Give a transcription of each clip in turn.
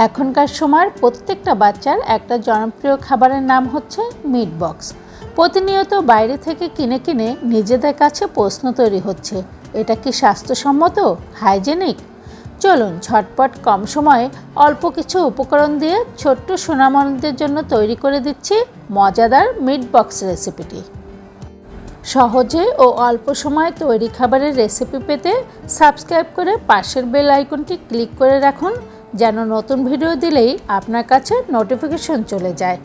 এখনকার সময়ের প্রত্যেকটা বাচ্চার একটা জনপ্রিয় খাবারের নাম হচ্ছে মিট বক্স। প্রতিনিয়ত বাইরে থেকে কিনে কিনে নিজেদের কাছে প্রশ্ন তৈরি হচ্ছে, এটা কি স্বাস্থ্যসম্মত, হাইজেনিক? চলুন ঝটপট কম সময়ে অল্প কিছু উপকরণ দিয়ে ছোট্ট সোনামণিদের জন্য তৈরি করে দিচ্ছি মজাদার মিট বক্স রেসিপিটি। সহজে ও অল্প সময়ে তৈরি খাবারের রেসিপি পেতে সাবস্ক্রাইব করে পাশের বেল আইকনটি ক্লিক করে রাখুন, যেন নতুন ভিডিও দিলেই আপনার কাছে নোটিফিকেশন চলে যায়।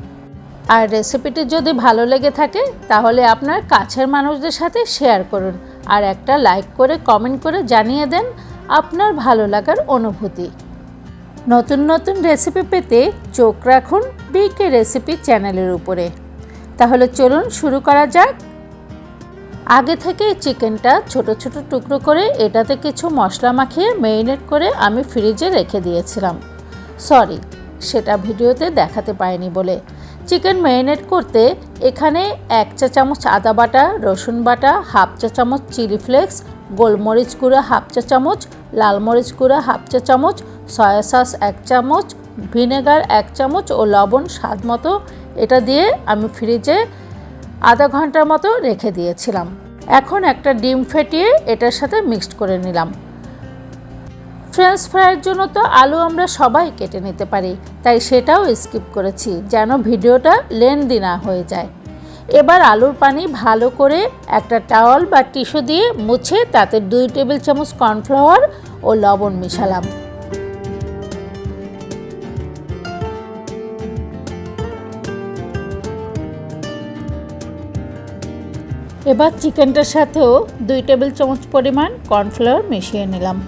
আর রেসিপিটি যদি ভালো লেগে থাকে তাহলে আপনার কাছের মানুষদের সাথে শেয়ার করুন আর একটা লাইক করে কমেন্ট করে জানিয়ে দেন আপনার ভালো লাগার অনুভূতি। নতুন নতুন রেসিপি পেতে চোখ রাখুন বিকে রেসিপি চ্যানেলের উপরে। তাহলে চলুন শুরু করা যাক। আগে থেকে চিকেনটা ছোট ছোট টুকরো করে এটাতে কিছু মশলা মাখিয়ে ম্যারিনেট করে আমি ফ্রিজে রেখে দিয়েছিলাম। সরি, সেটা ভিডিওতে দেখাতে পারিনি বলে। চিকেন ম্যারিনেট করতে এখানে 1 চা চামচ আদা বাটা, রসুন বাটা, হাফ চা চামচ চিলি ফ্লেক্স, গোলমরিচ গুঁড়া হাফ চা চামচ, লাল মরিচ গুঁড়া হাফ চা চামচ, সয়া সস 1 চামচ, ভিনেগার 1 চামচ ও লবণ স্বাদ মতো এটা দিয়ে আমি ফ্রিজে আধা ঘন্টার মতো রেখে দিয়েছিলাম। এখন একটা ডিম ফেটিয়ে এটার সাথে মিক্সড করে নিলাম। ফ্রেঞ্চ ফ্রাইয়ের জন্য তো আলু আমরা সবাই কেটে নিতে পারি, তাই সেটাও স্কিপ করেছি যেন ভিডিওটা লেন্দি না হয়ে যায়। এবার আলুর পানি ভালো করে একটা টাওয়াল বা টিস্যু দিয়ে মুছে তাতে 2 টেবিল চামচ কর্নফ্লাওয়ার ও লবণ মিশালাম। এবার চিকেনটার সাথেও 2 টেবিল চামচ পরিমাণ কর্নফ্লাওয়ার মিশিয়ে নিলাম।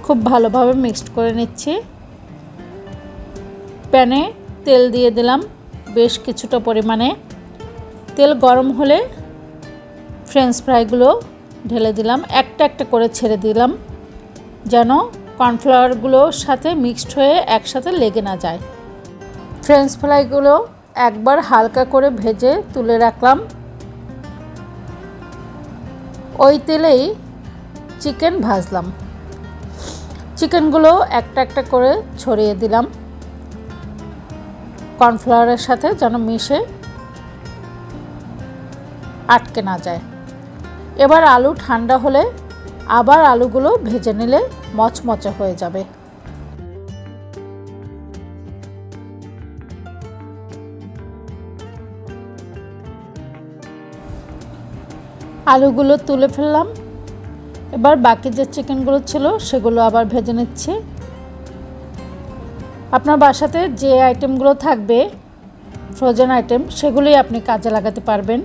খুব ভালোভাবে মিক্সড করে নিচ্ছি। প্যানে তেল দিয়ে দিলাম বেশ কিছুটা পরিমাণে। তেল গরম হলে ফ্রেঞ্চ ফ্রাইগুলো ঢেলে দিলাম, একটা একটা করে ছেড়ে দিলাম যেন কর্নফ্লাওয়ারগুলোর সাথে মিক্সড হয়ে একসাথে লেগে না যায়। ফ্রেঞ্চ ফ্রাইগুলো একবার হালকা করে ভেজে তুলে রাখলাম। ওই তেলেই চিকেন ভাজলাম। চিকেনগুলো একটা একটা করে ছড়িয়ে দিলাম কর্নফ্লাওয়ারের সাথে যেন মিশে আটকে না যায়। এবার আলু ঠান্ডা হলে আবার আলুগুলো ভেজে নিলে মচমচে হয়ে যাবে। আলুগুলো তুলে ফেললাম। এবার বাকি যে চিকেনগুলো ছিল সেগুলো আবার ভেজে নিচ্ছি। আপনার বাসাতে যে আইটেমগুলো থাকবে ফ্রোজেন আইটেম সেগুলোই আপনি কাজে লাগাতে পারবেন।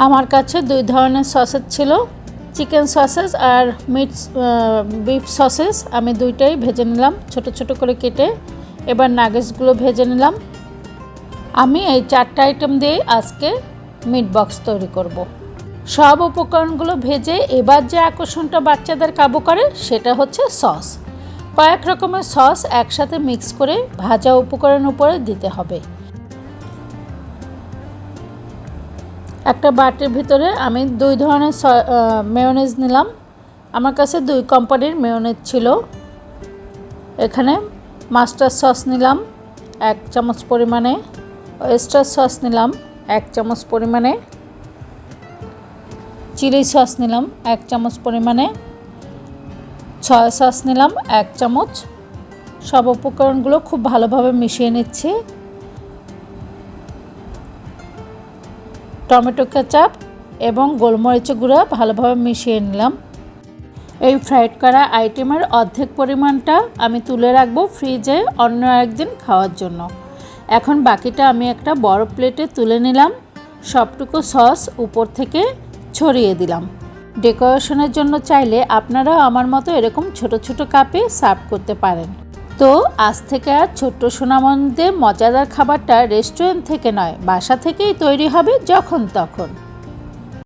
আমার কাছে 2 ধরনের সসেস ছিল, চিকেন সসেস আর বিফ সসেস। আমি দুইটাই ভেজে নিলাম ছোট ছোট করে কেটে। এবার নাগেটসগুলো ভেজে নিলাম। আমি এই 4টা আইটেম দিয়ে আজকে মিট বক্স তৈরি করব। সব উপকরণগুলো ভেজে এবার যে আকর্ষণটা বাচ্চাদের কাবু করে সেটা হচ্ছে সস। কয়েক রকমের সস একসাথে মিক্স করে ভাজা উপকরণের উপরে দিতে হবে। একটা বাটির ভিতরে আমি 2 ধরনের মেয়োনেজ নিলাম। আমার কাছে 2 কোম্পানির মেয়োনেজ ছিল। এখানে মাস্টার্ড সস নিলাম 1 চামচ পরিমাণে, ওয়েস্টার সস নিলাম 1 চামচ পরিমাণে, চিলি সস নিলাম 1 চামচ পরিমাণে, সয়া সস নিলাম 1 চামচ। সব উপকরণগুলো খুব ভালোভাবে মিশিয়ে নিচ্ছি। টমেটো কেচাপ এবং গোলমরিচের গুঁড়া ভালোভাবে মিশিয়ে নিলাম। এই ফ্রাইড করা আইটেমের অর্ধেক পরিমাণটা আমি তুলে রাখবো ফ্রিজে অন্য একদিন খাওয়ার জন্য। এখন বাকিটা আমি একটা বড় প্লেটে তুলে নিলাম। সবটুকু সস উপর থেকে ছড়িয়ে দিলাম। ডেকোরেশনের জন্য চাইলে আপনারা আমার মতো এরকম ছোট ছোট কাপে সার্ভ করতে পারেন। তো আজ থেকে আর ছোট্ট সোনামণিদের মজাদার খাবারটা রেস্টুরেন্ট থেকে নয়, বাসা থেকেই তৈরি হবে যখন তখন।